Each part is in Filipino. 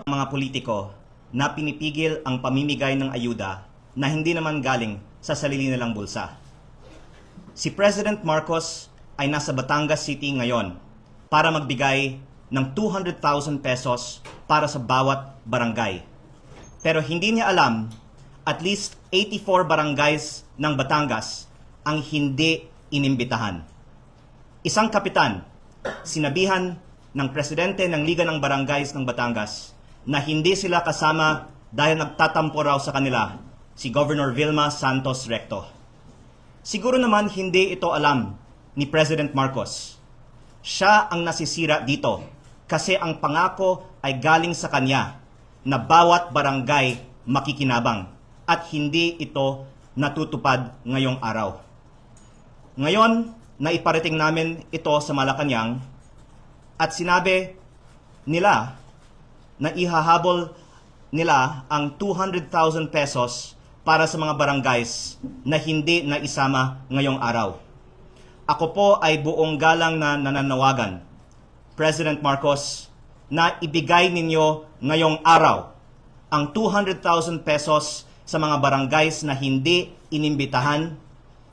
Mga politiko na pinipigil ang pamimigay ng ayuda na hindi naman galing sa sarili nilang bulsa. Si President Marcos ay nasa Batangas City ngayon para magbigay ng 200,000 pesos para sa bawat barangay. Pero hindi niya alam, at least 84 barangays ng Batangas ang hindi inimbitahan. Isang kapitan, sinabihan ng presidente ng Liga ng Barangays ng Batangas na hindi sila kasama dahil nagtatampo raw sa kanila si Governor Vilma Santos Recto. Siguro naman hindi ito alam ni President Marcos. Siya ang nasisira dito kasi ang pangako ay galing sa kanya na bawat barangay makikinabang at hindi ito natutupad ngayong araw. Ngayon, naiparating namin ito sa Malacanang at sinabi nila na ihahabol nila ang 200,000 pesos para sa mga barangays na hindi naisama ngayong araw. Ako po ay buong galang na nananawagan, President Marcos, na ibigay ninyo ngayong araw ang 200,000 pesos sa mga barangays na hindi inimbitahan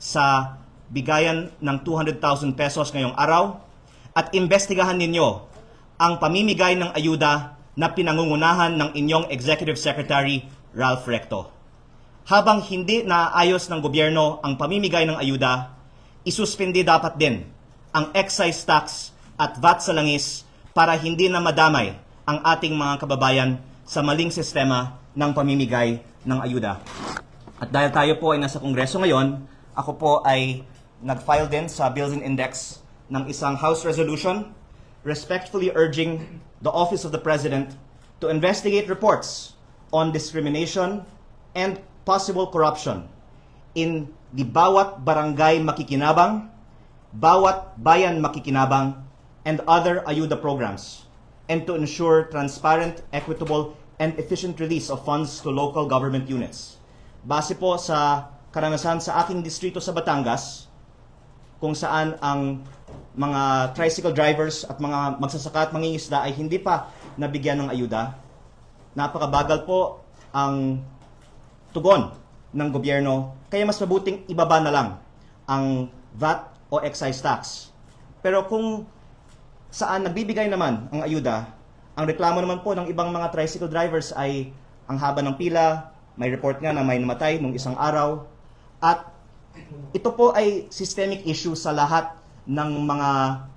sa bigayan ng 200,000 pesos ngayong araw at imbestigahan ninyo ang pamimigay ng ayuda na pinangungunahan ng inyong Executive Secretary Ralph Recto. Habang hindi naayos ng gobyerno ang pamimigay ng ayuda, isuspindi dapat din ang excise tax at VAT sa langis para hindi na madamay ang ating mga kababayan sa maling sistema ng pamimigay ng ayuda. At dahil tayo po ay nasa Kongreso ngayon, ako po ay nag-file din sa Bills and Index ng isang House Resolution respectfully urging the Office of the President to investigate reports on discrimination and possible corruption in the Bawat Barangay Makikinabang, Bawat Bayan Makikinabang, and other ayuda programs, and to ensure transparent, equitable, and efficient release of funds to local government units. Base po sa karanasan sa aking distrito sa Batangas, kung saan ang mga tricycle drivers at mga magsasaka at mangingisda ay hindi pa nabigyan ng ayuda. Napakabagal po ang tugon ng gobyerno, kaya mas mabuting ibaba na lang ang VAT o excise tax. Pero kung saan nagbibigay naman ang ayuda, ang reklamo naman po ng ibang mga tricycle drivers ay ang haba ng pila, may report nga na may namatay nung isang araw, at ito po ay systemic issue sa lahat ng mga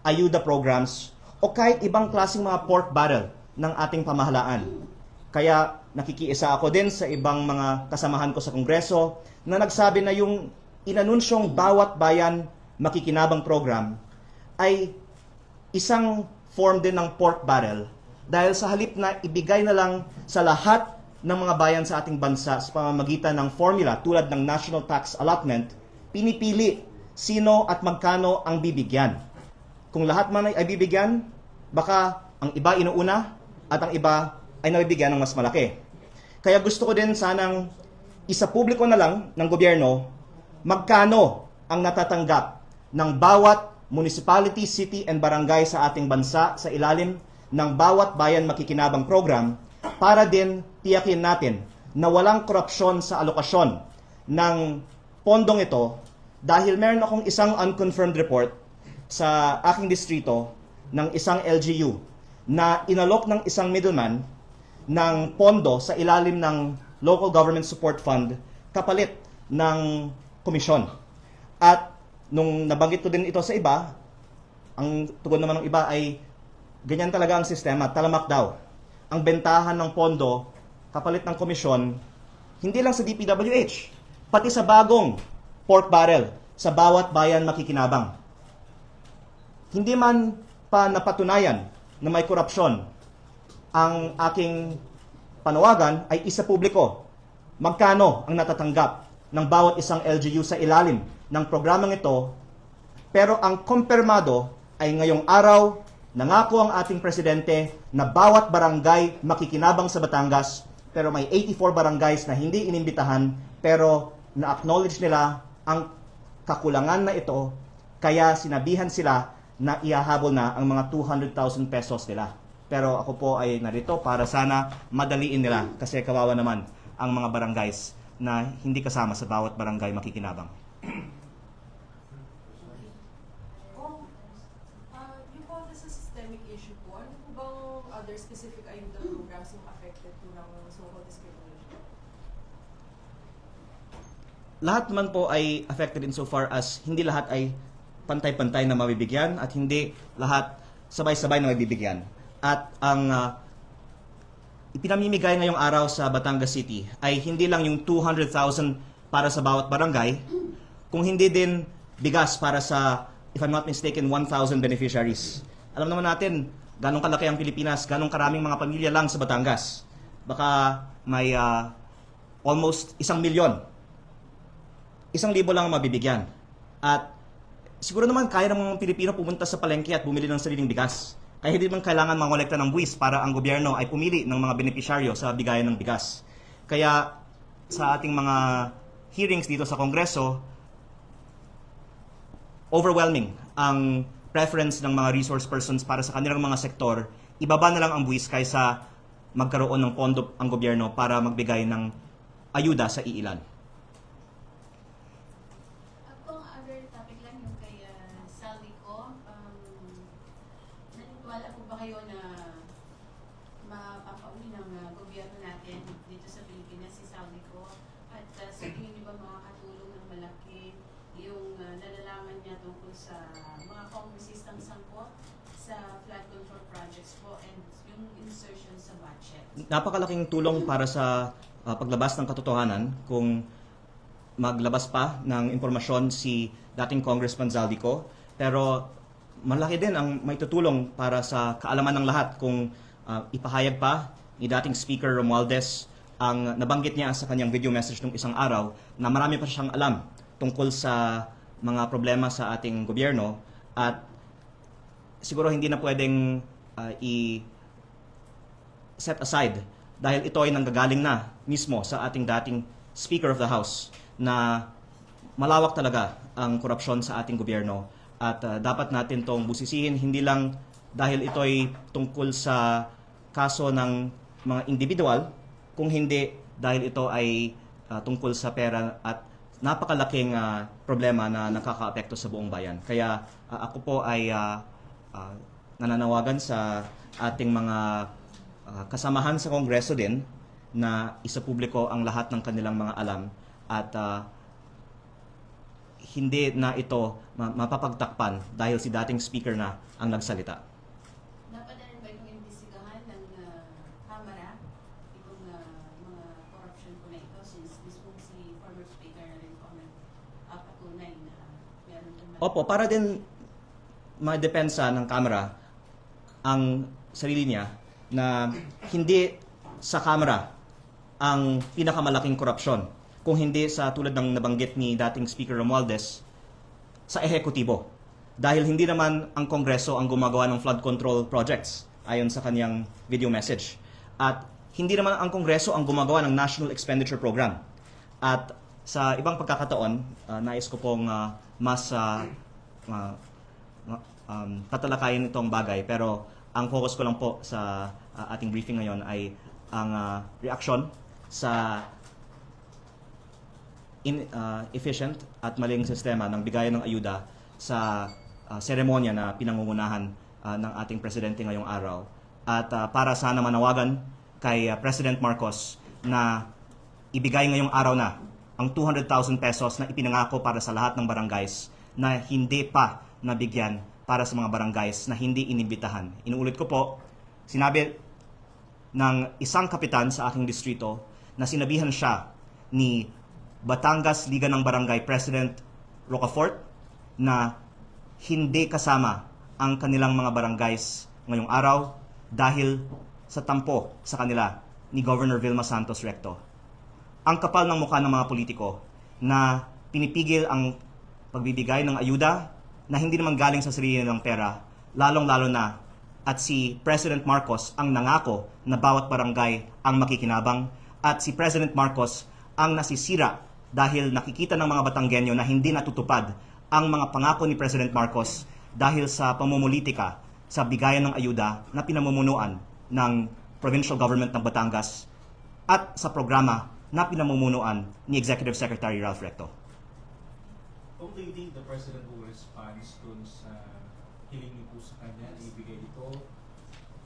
ayuda programs o kahit ibang klaseng mga pork barrel ng ating pamahalaan. Kaya nakikiisa ako din sa ibang mga kasamahan ko sa Kongreso na nagsabi na yung inanunsyong Bawat Bayan Makikinabang program ay isang form din ng pork barrel dahil sa halip na ibigay na lang sa lahat ng mga bayan sa ating bansa sa pamamagitan ng formula tulad ng National Tax Allotment, pinipili sino at magkano ang bibigyan. Kung lahat man ay bibigyan, baka ang iba inuuna at ang iba ay nabibigyan ng mas malaki. Kaya gusto ko din sanang isa-publiko na lang ng gobyerno magkano ang natatanggap ng bawat municipality, city, and barangay sa ating bansa sa ilalim ng Bawat Bayan Makikinabang program para din tiyakin natin na walang korupsyon sa alokasyon ng pondong ito dahil meron akong isang unconfirmed report sa aking distrito ng isang LGU na inalok ng isang middleman ng pondo sa ilalim ng Local Government Support Fund kapalit ng komisyon. At nung nabanggit ko din ito sa iba, ang tugon naman ng iba ay ganyan talaga ang sistema, talamak daw. Ang bentahan ng pondo kapalit ng komisyon, hindi lang sa DPWH, pati sa bagong pork barrel sa Bawat Bayan Makikinabang. Hindi man pa napatunayan na may korupsyon, ang aking panawagan ay isa publiko. Magkano ang natatanggap ng bawat isang LGU sa ilalim ng programang ito, pero ang kumpirmado ay ngayong araw, nangako ang ating presidente na bawat barangay makikinabang sa Batangas, pero may 84 barangays na hindi inimbitahan, pero na-acknowledge nila ang kakulangan na ito, kaya sinabihan sila na ihahabol na ang mga 200,000 pesos nila. Pero ako po ay narito para sana madaliin nila kasi kawawa naman ang mga barangays na hindi kasama sa bawat barangay makikinabang. You call this a systemic issue po. Ano po bang other specific ayuda programs yung affected po ng so-called discrimination? Lahat man po ay affected insofar as hindi lahat ay pantay-pantay na mabibigyan at hindi lahat sabay-sabay na mabibigyan. At ang ipinamimigay ngayong araw sa Batangas City ay hindi lang yung 200,000 para sa bawat barangay, kung hindi din bigas para sa, if I'm not mistaken, 1,000 beneficiaries. Alam naman natin, ganong kalaki ang Pilipinas, ganong karaming mga pamilya lang sa Batangas. Baka may almost 1,000,000. 1,000,000 lang ang mabibigyan. At siguro naman kaya ng mga Pilipino pumunta sa palengke at bumili ng sariling bigas. Kaya hindi man kailangan mangolekta ng buwis para ang gobyerno ay pumili ng mga benepisyaryo sa bigayan ng bigas. Kaya sa ating mga hearings dito sa Kongreso, overwhelming ang preference ng mga resource persons para sa kanilang mga sektor. Ibaba na lang ang buwis kaysa magkaroon ng pondo ang gobyerno para magbigay ng ayuda sa iilan. Naniniwala po ba kayo na mapapauwi ng gobyerno natin dito sa Pilipinas si Saldico? At sa tingin niyo ba makakatulong ng malaki yung nalalaman niya tungkol sa mga kongresistang sangkot sa flood control projects po and yung insertion sa budget? Napakalaking tulong para sa paglabas ng katotohanan kung maglabas pa ng impormasyon si dating Congressman Zaldico. Pero malaki din ang may tutulong para sa kaalaman ng lahat kung ipahayag pa ni dating Speaker Romualdez ang nabanggit niya sa kanyang video message nung isang araw na marami pa siyang alam tungkol sa mga problema sa ating gobyerno at siguro hindi na pwedeng i-set aside dahil ito ay nanggagaling na mismo sa ating dating Speaker of the House na malawak talaga ang korupsyon sa ating gobyerno. At dapat natin itong busisihin, hindi lang dahil ito ay tungkol sa kaso ng mga individual, kung hindi dahil ito ay tungkol sa pera at napakalaking problema na nakakaapekto sa buong bayan. Kaya ako po ay nananawagan sa ating mga kasamahan sa Kongreso din na isapubliko ang lahat ng kanilang mga alam at hindi na ito mapapagtakpan dahil si dating speaker na ang nagsalita. Dapat na rin ba itong imbestigahan ng Kamara itong mga corruption po na ito since mismo si former speaker na rin po patunay na meron itong Opo, para din madepensa ng Kamara ang sarili niya na hindi sa Kamara ang pinakamalaking korupsyon, kung hindi sa tulad ng nabanggit ni dating Speaker Romualdez sa ehekutibo. Dahil hindi naman ang Kongreso ang gumagawa ng flood control projects ayon sa kanyang video message. At hindi naman ang Kongreso ang gumagawa ng National Expenditure Program. At sa ibang pagkakataon, nais ko pong mas tatalakayin itong bagay. Pero ang focus ko lang po sa ating briefing ngayon ay ang reaksyon sa inefficient at maling sistema ng bigayan ng ayuda sa seremonya na pinangungunahan ng ating presidente ngayong araw. At para sana manawagan kay President Marcos na ibigay ngayong araw na ang 200,000 pesos na ipinangako para sa lahat ng barangays na hindi pa nabigyan para sa mga barangays na hindi inibitahan. Inuulit ko po, sinabi ng isang kapitan sa aking distrito na sinabihan siya ni Batangas Liga ng Barangay President Rocafort na hindi kasama ang kanilang mga barangays ngayong araw dahil sa tampo sa kanila ni Governor Vilma Santos Recto. Ang kapal ng mukha ng mga politiko na pinipigil ang pagbibigay ng ayuda na hindi naman galing sa sarili ng pera, lalong-lalo na at si President Marcos ang nangako na bawat barangay ang makikinabang at si President Marcos ang nasisira dahil nakikita ng mga Batanggenyo na hindi natutupad ang mga pangako ni President Marcos dahil sa pamumulitika sa bigayan ng ayuda na pinamumunuan ng provincial government ng Batangas at sa programa na pinamumunuan ni Executive Secretary Ralph Recto. Kung do you think the President will respond dun sa hiling niyo po sa kanya na ibigay ito?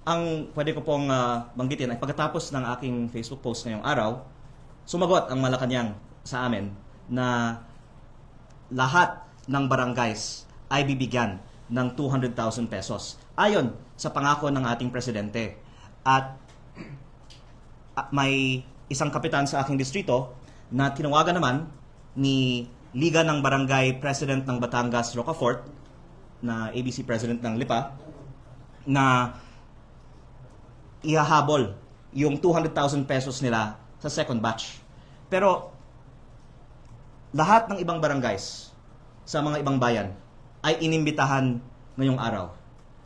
Ang pwede ko pong banggitin ay pagkatapos ng aking Facebook post ngayong araw, sumagot ang Malacanang sa amin na lahat ng barangays ay bibigyan ng 200,000 pesos ayon sa pangako ng ating presidente. At may isang kapitan sa aking distrito na tinawagan naman ni Liga ng Barangay President ng Batangas, Rocafort, na ABC President ng Lipa, na ihahabol yung 200,000 pesos nila sa second batch. Pero lahat ng ibang barangays sa mga ibang bayan ay inimbitahan ngayong araw.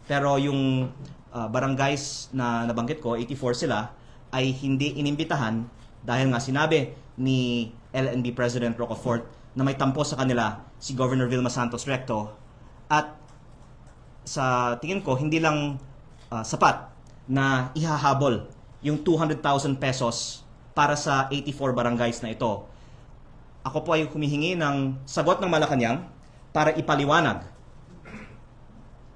Pero yung barangays na nabanggit ko, 84 sila, ay hindi inimbitahan dahil nga sinabi ni LNB President Rocafort na may tampo sa kanila si Governor Vilma Santos Recto, at sa tingin ko hindi lang sapat na ihahabol yung 200,000 pesos para sa 84 barangays na ito. Ako po ay humihingi ng sagot ng Malacanang para ipaliwanag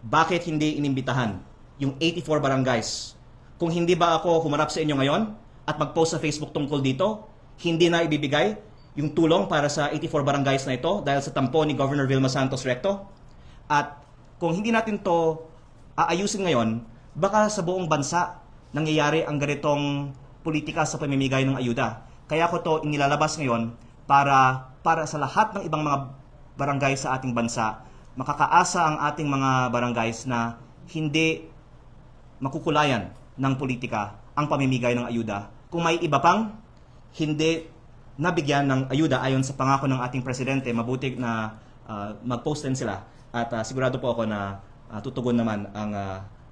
bakit hindi inimbitahan yung 84 barangays. Kung hindi ba ako humarap sa inyo ngayon at mag-post sa Facebook tungkol dito, hindi na ibibigay yung tulong para sa 84 barangays na ito dahil sa tampo ni Governor Vilma Santos Recto. At kung hindi natin to aayusin ngayon, baka sa buong bansa nangyayari ang ganitong politika sa pamimigay ng ayuda. Kaya ko to inilalabas ngayon para sa lahat ng ibang mga barangay sa ating bansa, makakaasa ang ating mga barangays na hindi makukulayan ng politika ang pamimigay ng ayuda. Kung may iba pang hindi nabigyan ng ayuda ayon sa pangako ng ating presidente, mabuti na mag-post din sila. At sigurado po ako na tutugon naman ang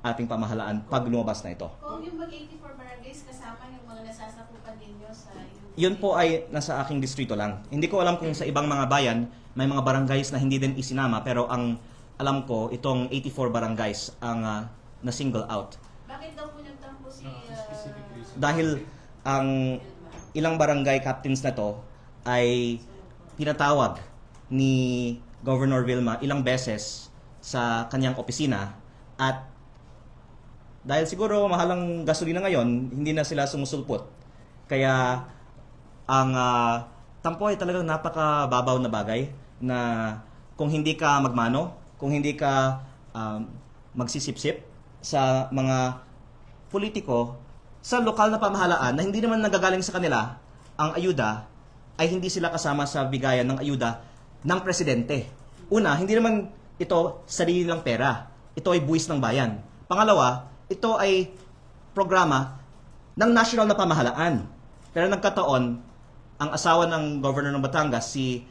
ating pamahalaan pag lumabas na ito. Kung yung mag-84 barangays kasama yung mga nasasakupan ninyo sa inyong... Yun po ay nasa aking distrito lang. Hindi ko alam kung sa ibang mga bayan may mga barangays na hindi din isinama, pero ang alam ko, itong 84 barangays ang na-single out. Bakit daw po nagtampo si... Specific reason. Dahil ang ilang barangay captains na to ay pinatawag ni Governor Vilma ilang beses sa kanyang opisina, at dahil siguro mahalang gasolina ngayon, hindi na sila sumusulpot. Kaya ang tampo ay talagang napakababaw na bagay na kung hindi ka magmano, kung hindi ka magsisipsip sa mga politiko sa lokal na pamahalaan na hindi naman nagagaling sa kanila ang ayuda, ay hindi sila kasama sa bigayan ng ayuda ng presidente. Una, hindi naman ito sarili ng pera. Ito ay buwis ng bayan. Pangalawa, ito ay programa ng national na pamahalaan. Pero nagkataon, ang asawa ng Governor ng Batangas, si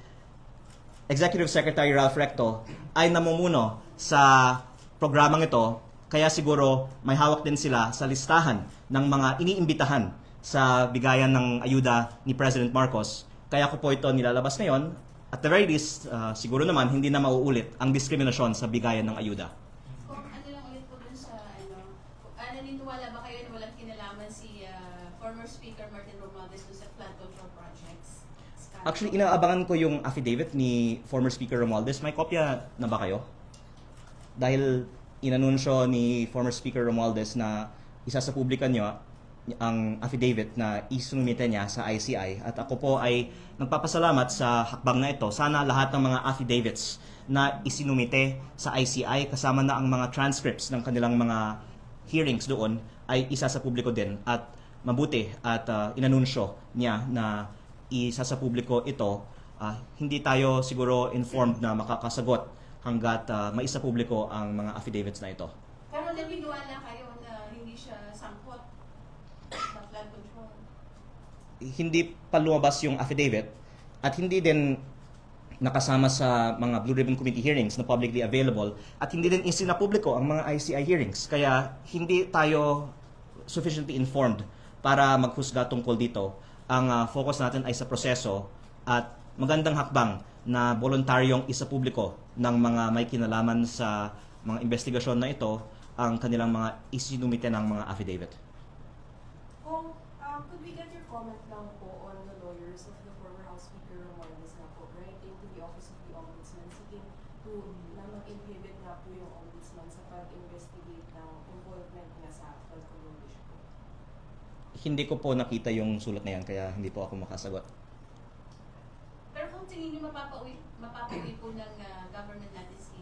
Executive Secretary Ralph Recto, ay namumuno sa programang ito. Kaya siguro may hawak din sila sa listahan ng mga iniimbitahan sa bigayan ng ayuda ni President Marcos. Kaya ko po ito nilalabas ngayon. At the very least, siguro naman hindi na mauulit ang diskriminasyon sa bigayan ng ayuda. Kung ano lang ulit po dun sa naniniwala ba kayo na walang kinalaman si former Speaker Martin Romualdez dun sa flood control projects? Actually, inaabangan ko yung affidavit ni former Speaker Romualdez. May kopya na ba kayo? Dahil inanunsyo ni former Speaker Romualdez na isa sa publikan niyo ang affidavit na isinumite niya sa ICI, at ako po ay nagpapasalamat sa hakbang na ito. Sana lahat ng mga affidavits na isinumite sa ICI kasama na ang mga transcripts ng kanilang mga hearings doon ay isa sa publiko din, at mabuti at inanunsyo niya na isa sa publiko ito. Hindi tayo siguro informed na makakasagot hanggat maisa publiko ang mga affidavits na ito. Pero naniniwala kayo na hindi siya sangkot sa flood control? Hindi pa lumabas yung affidavit at hindi din nakasama sa mga Blue Ribbon Committee hearings na publicly available, at hindi din isinapubliko ang mga ICI hearings. Kaya hindi tayo sufficiently informed para maghusga tungkol dito. Ang focus natin ay sa proseso at magandang hakbang na voluntaryong isapubliko ng mga may kinalaman sa mga investigasyon na ito ang kanilang mga isinumite ng mga affidavit. Kung, could we get your comment lang po on the lawyers of the former House Speaker Romualdez na po writing to the Office of the Ombudsman seeking to na mag-inhibit nga po yung Ombudsman sa pag-investigate ng involvement niya sa flood control issue po? Hindi ko po nakita yung sulat na yan, kaya hindi po ako makasagot. Pero kung tingin niyo mapapauwi po ng government natin si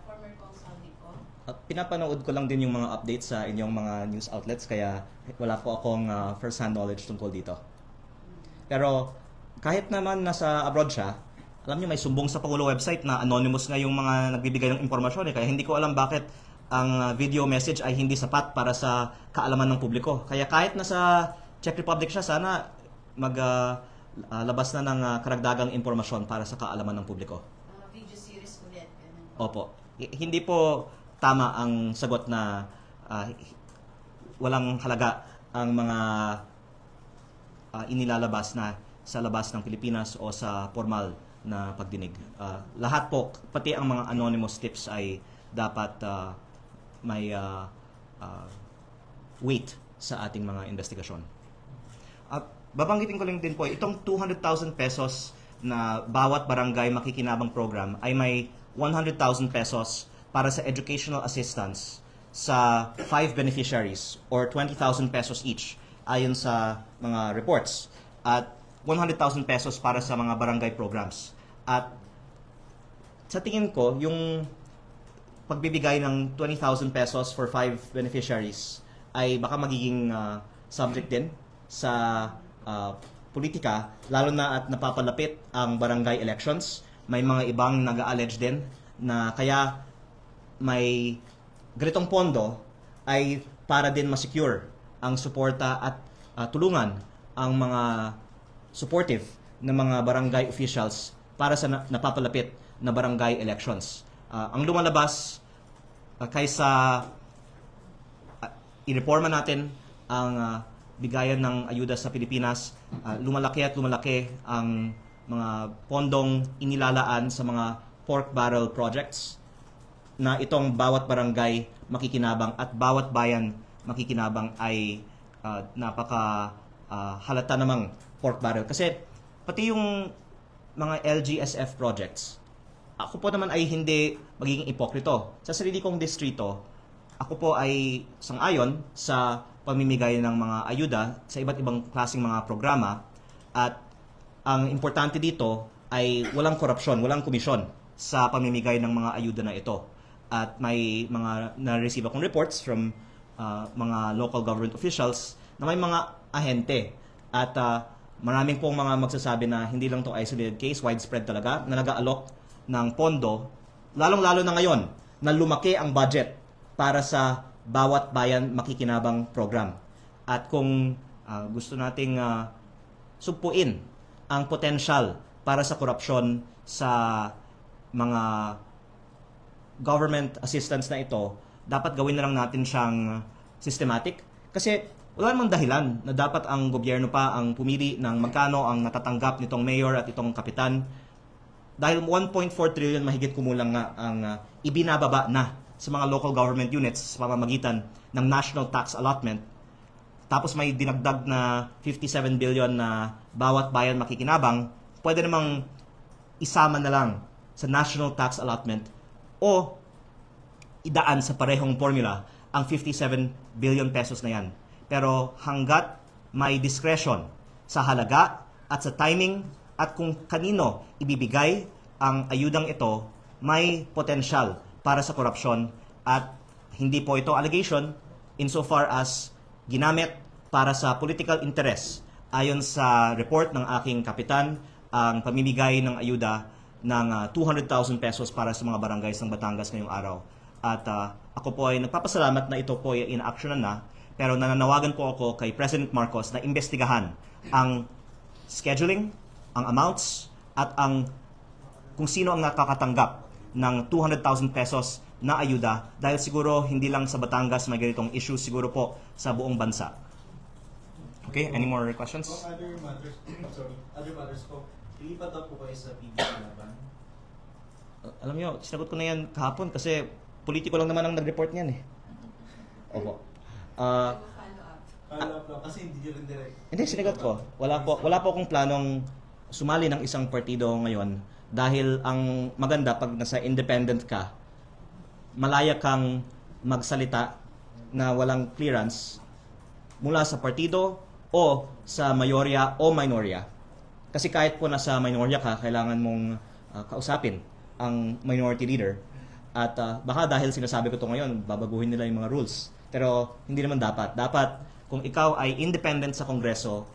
former Kong Saldi ko, Pinapanood ko lang din yung mga updates sa inyong mga news outlets, kaya wala po akong first-hand knowledge tungkol dito. Pero kahit naman nasa abroad siya, alam niyo may sumbong sa Pangulo website na anonymous nga yung mga nagbibigay ng impormasyon, kaya hindi ko alam bakit ang video message ay hindi sapat para sa kaalaman ng publiko. Kaya kahit nasa Czech Republic siya, sana labas na ng karagdagang impormasyon para sa kaalaman ng publiko. mga video series ulit. Ganun po. Opo. Hindi po tama ang sagot na walang halaga ang mga inilalabas na sa labas ng Pilipinas o sa formal na pagdinig. Lahat po, pati ang mga anonymous tips ay dapat may weight sa ating mga investigasyon. Babanggitin ko lang din po, itong 200,000 pesos na bawat barangay makikinabang program ay may 100,000 pesos para sa educational assistance sa 5 beneficiaries or 20,000 pesos each ayon sa mga reports at 100,000 pesos para sa mga barangay programs. At sa tingin ko, yung pagbibigay ng 20,000 pesos for 5 beneficiaries ay baka magiging subject din sa politika, lalo na at napapalapit ang barangay elections. May mga ibang nag-allege din na kaya may ganitong pondo ay para din ma-secure ang suporta at tulungan ang mga supportive na mga barangay officials para sa napapalapit na barangay elections. Ang lumalabas kaysa ireforma natin ang bigayan ng ayuda sa Pilipinas, lumalaki at lumalaki ang mga pondong inilalaan sa mga pork barrel projects na itong bawat barangay makikinabang at bawat bayan makikinabang ay napaka halata namang pork barrel. Kasi pati yung mga LGSF projects, ako po naman ay hindi magiging ipokrito. Sa sarili kong distrito, ako po ay sang-ayon sa pamimigay ng mga ayuda sa iba't ibang klaseng mga programa, at ang importante dito ay walang korupsyon, walang komisyon sa pamimigay ng mga ayuda na ito. At may mga na-receive akong reports from mga local government officials na may mga ahente at maraming pong mga magsasabi na hindi lang to isolated case, widespread talaga, na nag-aalok ng pondo, lalong-lalo na ngayon na lumaki ang budget para sa bawat bayan makikinabang program. At kung gusto nating sugpuin ang potensyal para sa korupsyon sa mga government assistance na ito, dapat gawin na lang natin siyang systematic. Kasi wala namang dahilan na dapat ang gobyerno pa ang pumili ng magkano ang natatanggap nitong mayor at itong kapitan. Dahil 1.4 trillion mahigit kumulang nga ang ibinababa na sa mga local government units sa pamamagitan ng national tax allotment. Tapos may dinagdag na 57 billion na bawat bayan makikinabang, pwede namang isama na lang sa national tax allotment o idaan sa parehong formula ang 57 billion pesos na yan. Pero hanggat may discretion sa halaga at sa timing at kung kanino ibibigay ang ayudang ito, may potensyal para sa korupsyon, at hindi po ito allegation insofar as ginamit para sa political interest. Ayon sa report ng aking kapitan, ang pamimigay ng ayuda ng 200,000 pesos para sa mga barangays ng Batangas ngayong araw. At ako po ay nagpapasalamat na ito po ay in-actionan na, pero nananawagan po ako kay President Marcos na imbestigahan ang scheduling, ang amounts, at ang kung sino ang nakakatanggap ng 200,000 pesos na ayuda, dahil siguro hindi lang sa Batangas may ganitong issue, siguro po sa buong bansa. Okay, any more questions? Kung other matters po, ilipat daw po kayo sa PBB laban. Alam nyo, sinagot ko na yan kahapon kasi politiko lang naman ang nag-report niyan eh. Opo. Follow up. Follow up lang kasi hindi nyo rin direct. Hindi, sinigot ko. Wala po akong planong sumali ng isang partido ngayon dahil ang maganda pag nasa independent ka, malaya kang magsalita na walang clearance mula sa partido o sa mayorya o minorya. Kasi kahit po nasa minorya ka, kailangan mong kausapin ang minority leader. At baka dahil sinasabi ko to ngayon, babaguhin nila yung mga rules. Pero hindi naman dapat. Dapat kung ikaw ay independent sa Kongreso,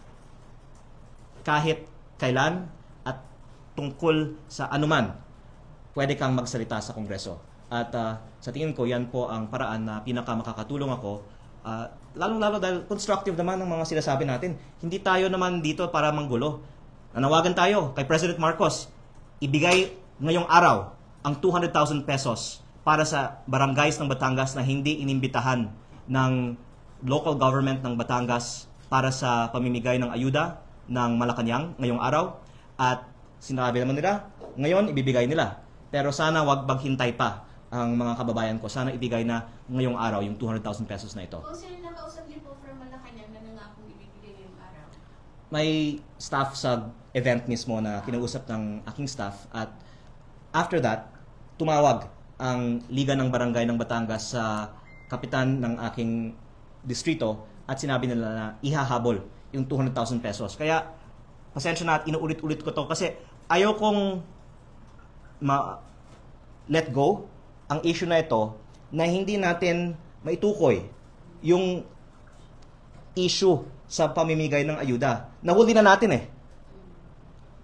kahit kailan at tungkol sa anuman, pwede kang magsalita sa Kongreso. At sa tingin ko, yan po ang paraan na pinaka-makakatulong ako. Lalong-lalo dahil constructive naman ang mga sinasabi natin. Hindi tayo naman dito para manggulo. Nanawagan tayo kay President Marcos, ibigay ngayong araw ang 200,000 pesos para sa barangays ng Batangas na hindi inimbitahan ng local government ng Batangas para sa pamimigay ng ayuda ng Malacanang ngayong araw. At sinabi naman nila, ngayon ibibigay nila. Pero sana wag maghintay pa ang mga kababayan ko. Sana ibigay na ngayong araw yung 200,000 pesos na ito. Kung sino nakausap niyo po from Malacanang na nangakong ibibigay ngayong araw? May staff sa event mismo na kinausap ng aking staff at after that, tumawag ang Liga ng Barangay ng Batangas sa kapitan ng aking distrito at sinabi nila na ihahabol yung 200,000 pesos. Kaya, pasensya na at inuulit-ulit ko to kasi ayaw kong let go ang issue na ito na hindi natin maitukoy yung issue sa pamimigay ng ayuda. Nahuli na natin eh.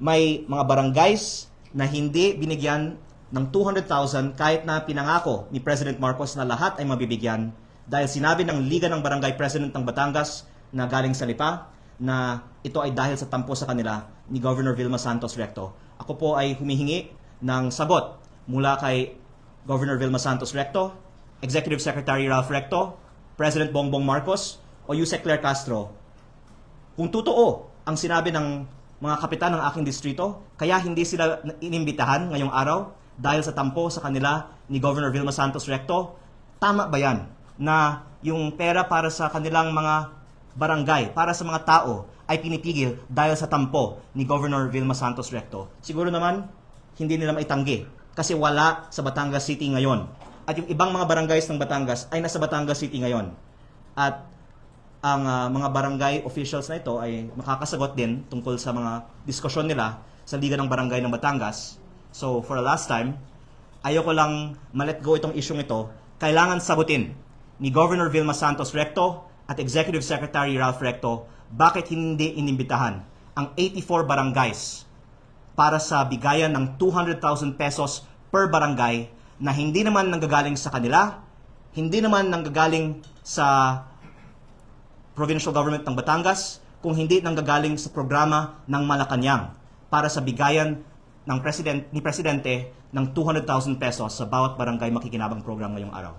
May mga barangays na hindi binigyan ng 200,000 kahit na pinangako ni President Marcos na lahat ay mabibigyan dahil sinabi ng Liga ng Barangay President ng Batangas na galing sa Lipa na ito ay dahil sa tampo sa kanila ni Governor Vilma Santos Recto. Ako po ay humihingi ng sagot mula kay Governor Vilma Santos Recto, Executive Secretary Ralph Recto, President Bongbong Marcos o Yusek Claire Castro. Kung totoo ang sinabi ng mga kapitan ng aking distrito, kaya hindi sila inimbitahan ngayong araw dahil sa tampo sa kanila ni Governor Vilma Santos Recto, tama ba yan na yung pera para sa kanilang mga barangay, para sa mga tao ay pinipigil dahil sa tampo ni Governor Vilma Santos Recto? Siguro naman, hindi nila maitanggi kasi wala sa Batangas City ngayon. At yung ibang mga barangays ng Batangas ay nasa Batangas City ngayon. At ang mga barangay officials na ito ay makakasagot din tungkol sa mga diskusyon nila sa Liga ng Barangay ng Batangas. So, for the last time, ayoko lang ma-let go itong isyong ito. Kailangan sagutin ni Governor Vilma Santos Recto at Executive Secretary Ralph Recto bakit hindi inimbitahan ang 84 barangays para sa bigayan ng 200,000 pesos per barangay na hindi naman nanggagaling sa kanila, hindi naman nanggagaling sa provincial government ng Batangas, kung hindi nanggagaling sa programa ng Malacanang para sa bigayan ng ni Presidente ng 200,000 pesos sa bawat barangay makikinabang program ngayong araw.